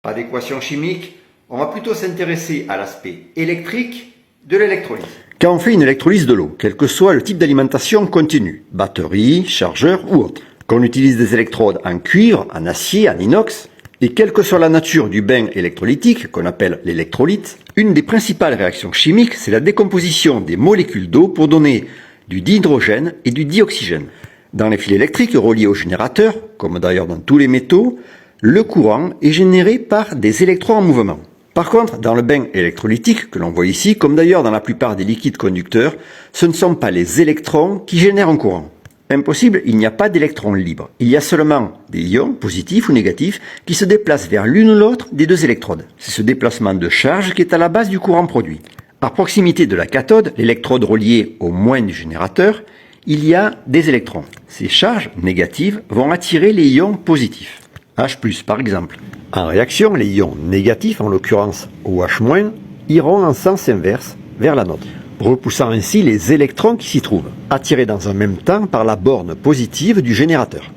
Pas d'équation chimique, on va plutôt s'intéresser à l'aspect électrique de l'électrolyse. Quand on fait une électrolyse de l'eau, quel que soit le type d'alimentation continue, batterie, chargeur ou autre, qu'on utilise des électrodes en cuivre, en acier, en inox, et quelle que soit la nature du bain électrolytique, qu'on appelle l'électrolyte, une des principales réactions chimiques, c'est la décomposition des molécules d'eau pour donner du dihydrogène et du dioxygène. Dans les fils électriques reliés au générateur, comme d'ailleurs dans tous les métaux, le courant est généré par des électrons en mouvement. Par contre, dans le bain électrolytique, que l'on voit ici, comme d'ailleurs dans la plupart des liquides conducteurs, ce ne sont pas les électrons qui génèrent un courant. Impossible, il n'y a pas d'électrons libres. Il y a seulement des ions, positifs ou négatifs, qui se déplacent vers l'une ou l'autre des deux électrodes. C'est ce déplacement de charge qui est à la base du courant produit. À proximité de la cathode, l'électrode reliée au moins du générateur, il y a des électrons. Ces charges négatives vont attirer les ions positifs. H+, par exemple. En réaction, les ions négatifs, en l'occurrence OH-, iront en sens inverse vers l'anode, repoussant ainsi les électrons qui s'y trouvent, attirés dans un même temps par la borne positive du générateur.